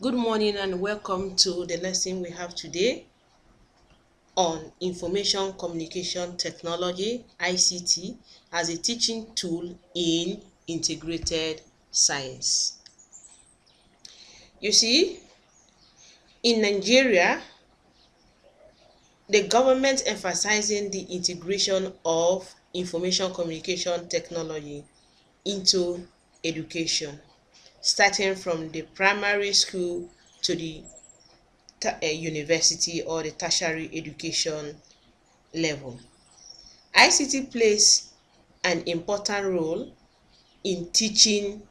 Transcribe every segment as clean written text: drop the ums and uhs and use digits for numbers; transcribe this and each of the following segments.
Good morning and welcome to the lesson we have today on Information Communication Technology (ICT) as a teaching tool in integrated science. You see, in Nigeria, the government emphasizing the integration of information communication technology into education, starting from the primary school to the university or the tertiary education level. ICT plays an important role in teaching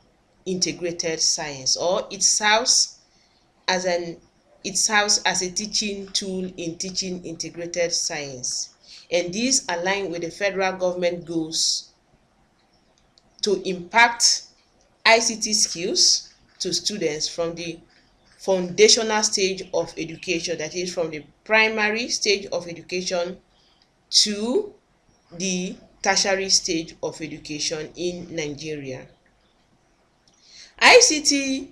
integrated science, or as an it serves as a teaching tool in teaching integrated science. And these align with the federal government goals to impact ICT skills to students from the foundational stage of education, that is from the primary stage of education to the tertiary stage of education in Nigeria. ICT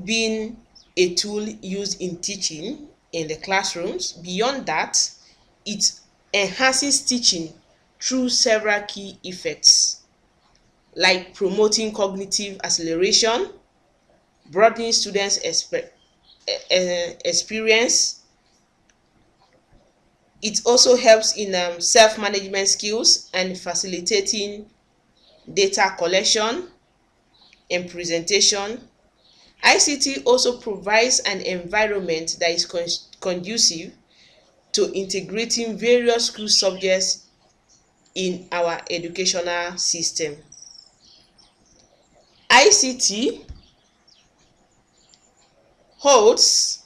being a tool used in teaching in the classrooms, beyond that, it enhances teaching through several key effects like promoting cognitive acceleration, broadening students' experience. It also helps in self-management skills and facilitating data collection and presentation. ICT also provides an environment that is conducive to integrating various school subjects in our educational system. ICT holds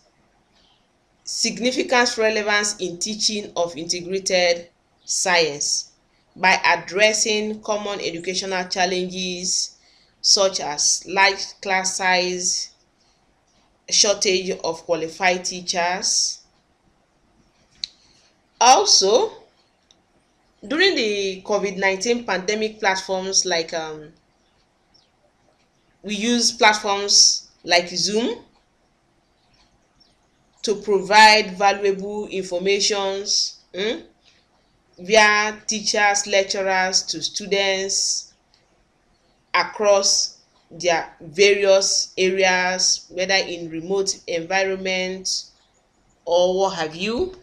significant relevance in teaching of integrated science by addressing common educational challenges such as large class size, shortage of qualified teachers. Also, during the COVID-19 pandemic, platforms like we use platforms like Zoom to provide valuable informations via teachers, lecturers to students across their various areas, whether in remote environments or what have you.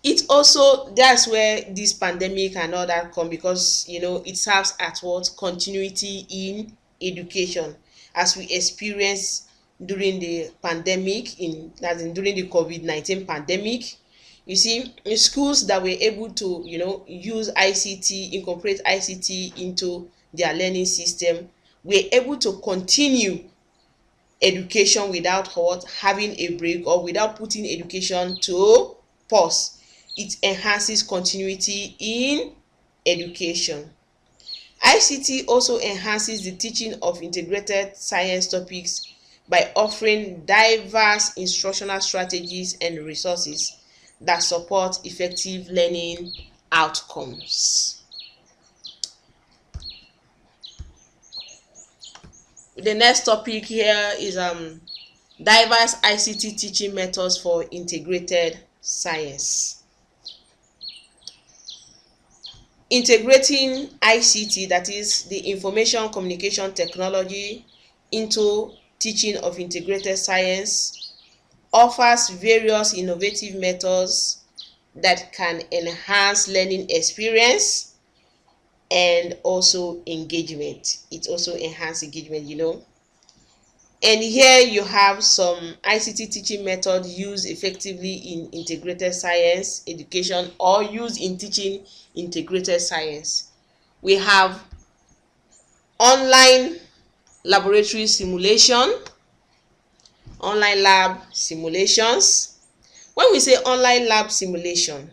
It also, that's where this pandemic and all that come, because it serves at what continuity in education, as we experience during the pandemic, during the COVID-19 pandemic. You see, in schools that were able to use ICT, incorporate ICT into their learning system, were able to continue education without having a break, or without putting education to pause. It enhances continuity in education. ICT also enhances the teaching of integrated science topics by offering diverse instructional strategies and resources that support effective learning outcomes. The next topic here is diverse ICT teaching methods for integrated science. Integrating ICT, that is the information communication technology, into teaching of integrated science offers various innovative methods that can enhance learning experience and also engagement. It also enhances engagement. And here you have some ICT teaching methods used effectively in integrated science education, or used in teaching integrated science. We have online laboratory simulation, online lab simulations. When we say online lab simulation,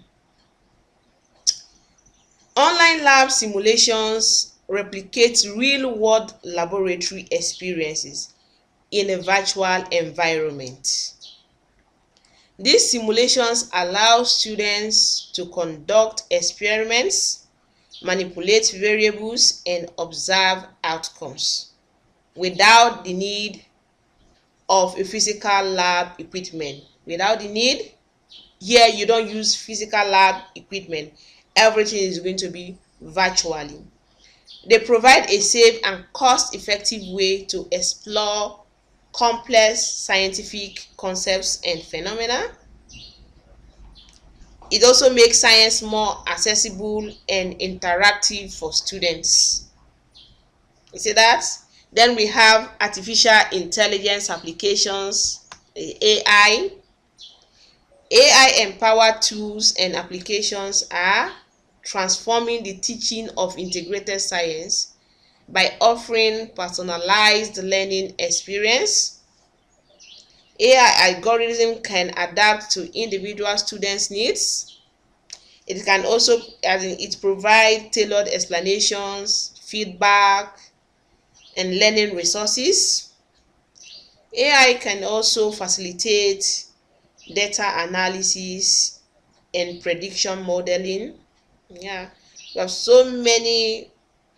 online lab simulations replicate real-world laboratory experiences in a virtual environment. These simulations allow students to conduct experiments, manipulate variables, and observe outcomes without the need of a physical lab equipment. Without the need, here you don't use physical lab equipment. Everything is going to be virtually. They provide a safe and cost-effective way to explore complex scientific concepts and phenomena. It also makes science more accessible and interactive for students. You see that? Then we have artificial intelligence applications, AI. AI empowered tools and applications are transforming the teaching of integrated science by offering personalized learning experience. AI algorithm can adapt to individual students' needs. It can also, as in, it provide tailored explanations, feedback, and learning resources. AI can also facilitate data analysis and prediction modeling. Yeah, we have so many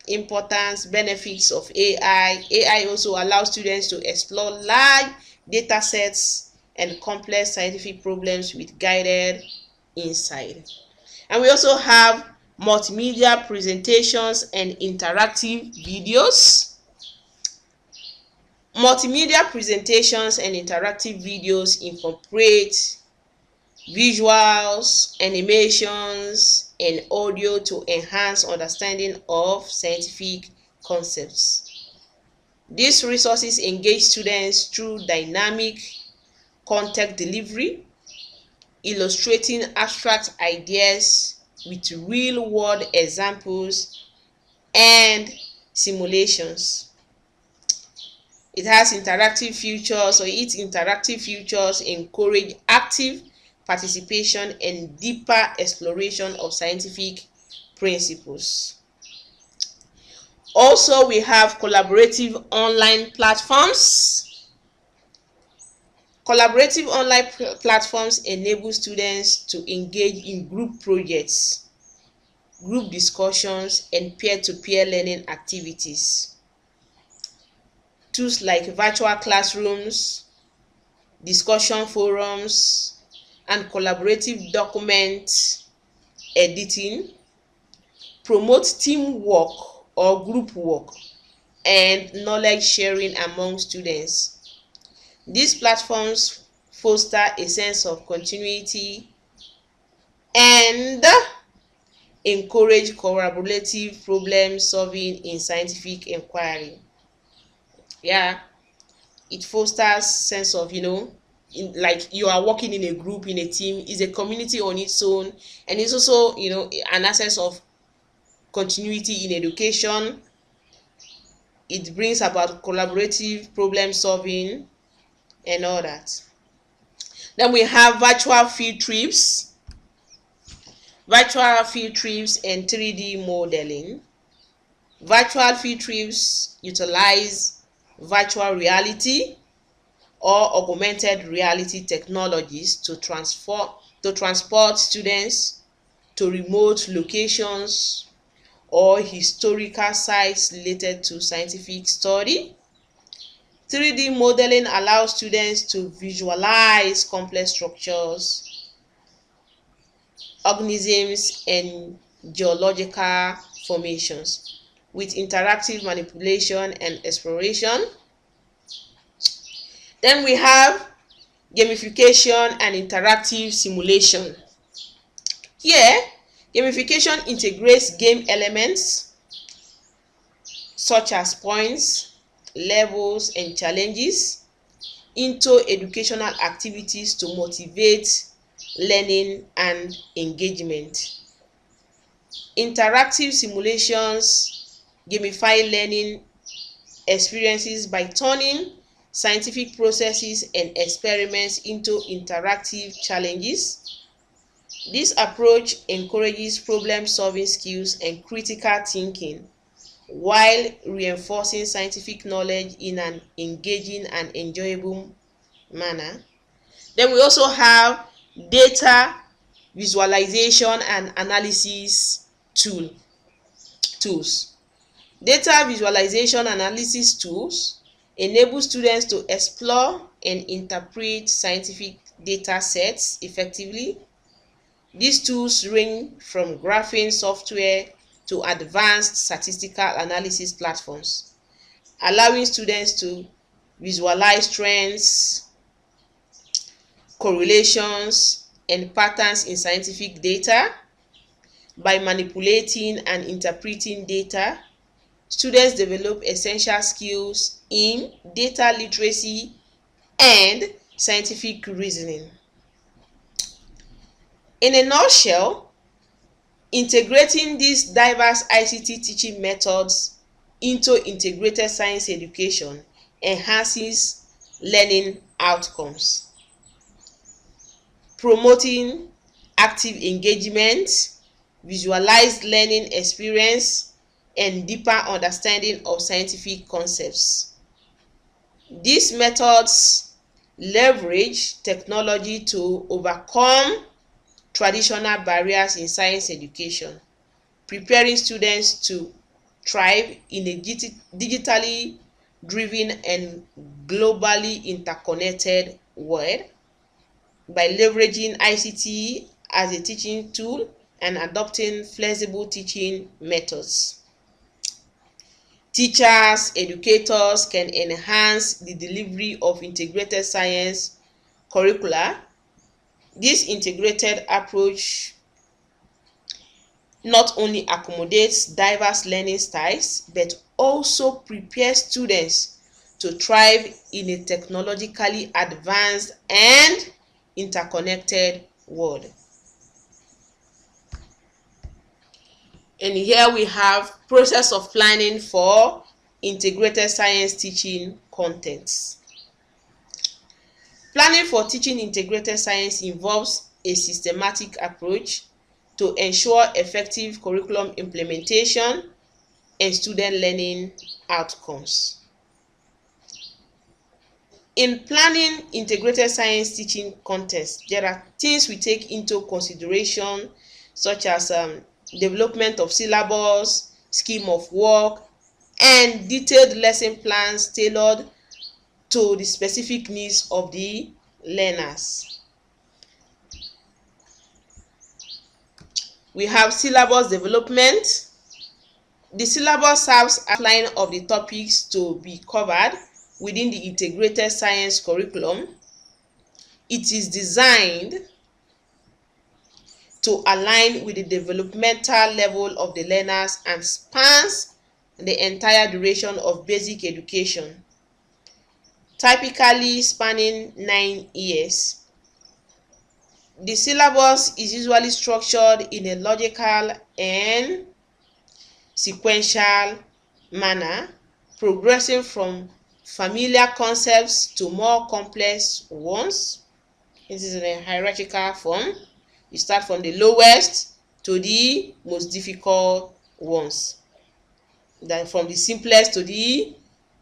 important benefits of AI. AI also allows students to explore large data sets and complex scientific problems with guided insight. And we also have multimedia presentations and interactive videos. Multimedia presentations and interactive videos incorporate visuals, animations, and audio to enhance understanding of scientific concepts. These resources engage students through dynamic content delivery, illustrating abstract ideas with real-world examples and simulations. Its interactive features encourage active participation and deeper exploration of scientific principles. Also, we have collaborative online platforms. Collaborative online platforms enable students to engage in group projects, group discussions, and peer-to-peer learning activities. Tools like virtual classrooms, discussion forums, and collaborative document editing promote teamwork or group work and knowledge sharing among students. These platforms foster a sense of continuity and encourage collaborative problem solving in scientific inquiry. Yeah, it fosters sense of, like you are working in a group, in a team, is a community on its own, and it's also, an access of continuity in education. It brings about collaborative problem solving and all that. Then we have virtual field trips and 3D modeling. Virtual field trips utilize virtual reality or augmented reality technologies to transport students to remote locations or historical sites related to scientific study. 3D modeling allows students to visualize complex structures, organisms, and geological formations with interactive manipulation and exploration. Then we have gamification and interactive simulation. Here, gamification integrates game elements such as points, levels, and challenges into educational activities to motivate learning and engagement. Interactive simulations gamify learning experiences by turning scientific processes and experiments into interactive challenges. This approach encourages problem-solving skills and critical thinking while reinforcing scientific knowledge in an engaging and enjoyable manner. Then we also have data visualization and analysis tools. Data visualization and analysis tools enable students to explore and interpret scientific data sets effectively. These tools range from graphing software to advanced statistical analysis platforms, allowing students to visualize trends, correlations, and patterns in scientific data. By manipulating and interpreting data, students develop essential skills in data literacy and scientific reasoning. In a nutshell, integrating these diverse ICT teaching methods into integrated science education enhances learning outcomes, promoting active engagement, visualized learning experience, and deeper understanding of scientific concepts. These methods leverage technology to overcome traditional barriers in science education, preparing students to thrive in a digitally driven and globally interconnected world. By leveraging ICT as a teaching tool and adopting flexible teaching methods, teachers, educators can enhance the delivery of integrated science curricula. This integrated approach not only accommodates diverse learning styles but also prepares students to thrive in a technologically advanced and interconnected world. And here we have process of planning for integrated science teaching contents. Planning for teaching integrated science involves a systematic approach to ensure effective curriculum implementation and student learning outcomes. In planning integrated science teaching contents, there are things we take into consideration, such as development of syllabus, scheme of work, and detailed lesson plans tailored to the specific needs of the learners. We have syllabus development. The syllabus serves as outline of the topics to be covered within the integrated science curriculum. It is designed to align with the developmental level of the learners and spans the entire duration of basic education, typically spanning 9 years. The syllabus is usually structured in a logical and sequential manner, progressing from familiar concepts to more complex ones. This is in a hierarchical form. You start from the lowest to the most difficult ones, then from the simplest to the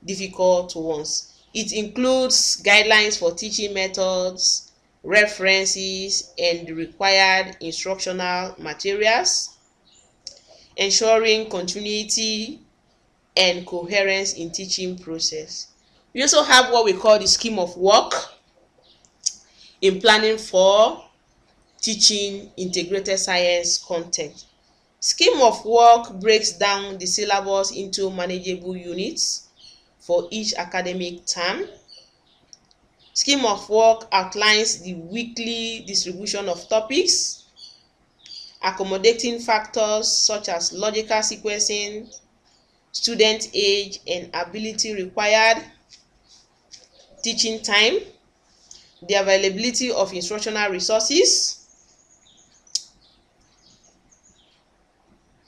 difficult ones. It includes guidelines for teaching methods, references, and the required instructional materials, ensuring continuity and coherence in teaching process. We also have what we call the scheme of work in planning for teaching integrated science content. Scheme of work breaks down the syllabus into manageable units for each academic term. Scheme of work outlines the weekly distribution of topics, accommodating factors such as logical sequencing, student age and ability required, teaching time, the availability of instructional resources.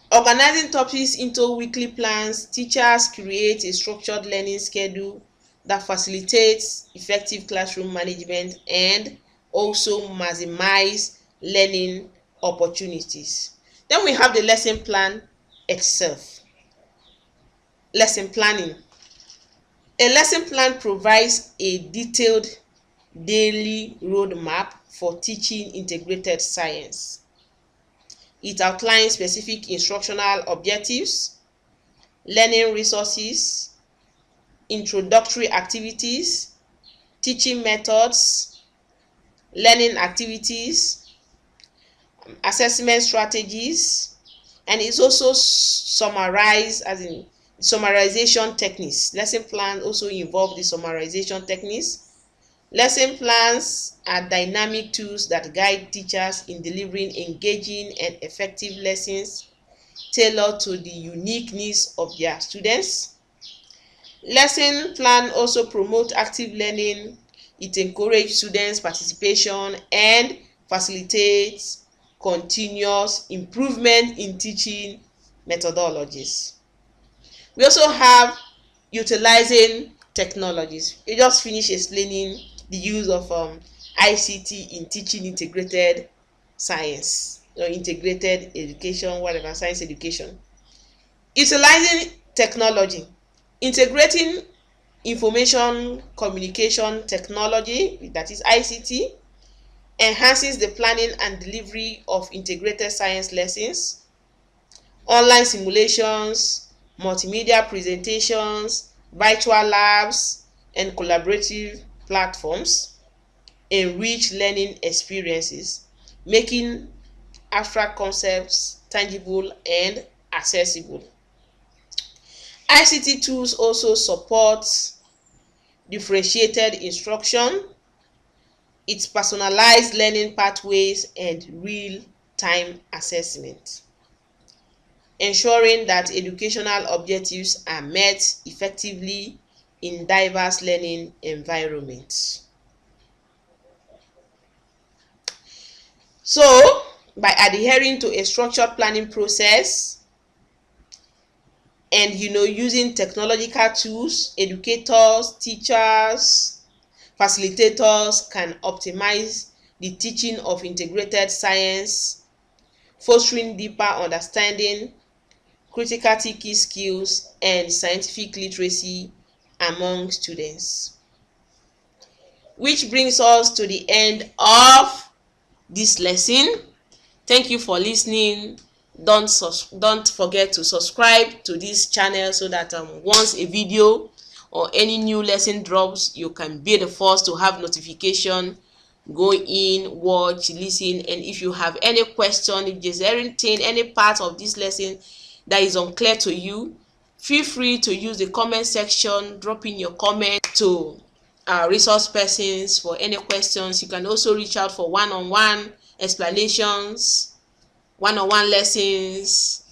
Organizing topics into weekly plans, teachers create a structured learning schedule that facilitates effective classroom management and also maximize learning opportunities. Then we have the lesson plan itself. Lesson planning. A lesson plan provides a detailed daily roadmap for teaching integrated science. It outlines specific instructional objectives, learning resources, introductory activities, teaching methods, learning activities, assessment strategies, and it's also summarized, as in summarization techniques. Lesson plan also involve the summarization techniques. Lesson plans are dynamic tools that guide teachers in delivering engaging and effective lessons tailored to the unique needs of their students. Lesson plan also promote active learning. It encourages students' participation and facilitates continuous improvement in teaching methodologies. We also have utilizing technologies. We just finished explaining the use of ICT in teaching integrated science or integrated education, whatever, science education. Utilizing technology, integrating information communication technology, that is ICT, enhances the planning and delivery of integrated science lessons. Online simulations, multimedia presentations, virtual labs, and collaborative platforms enrich learning experiences, making abstract concepts tangible and accessible. ICT tools also support differentiated instruction, its personalized learning pathways, and real-time assessment, ensuring that educational objectives are met effectively in diverse learning environments. So, by adhering to a structured planning process and using technological tools, educators, teachers, facilitators can optimize the teaching of integrated science, fostering deeper understanding, critical thinking skills, and scientific literacy among students. Which brings us to the end of this lesson. Thank you for listening. Don't forget to subscribe to this channel so that once a video or any new lesson drops, you can be the first to have notification. Go in, watch, listen, and if you have any question, if there's anything, any part of this lesson that is unclear to you, feel free to use the comment section. Drop in your comment to our resource persons for any questions. You can also reach out for one-on-one explanations, one-on-one lessons,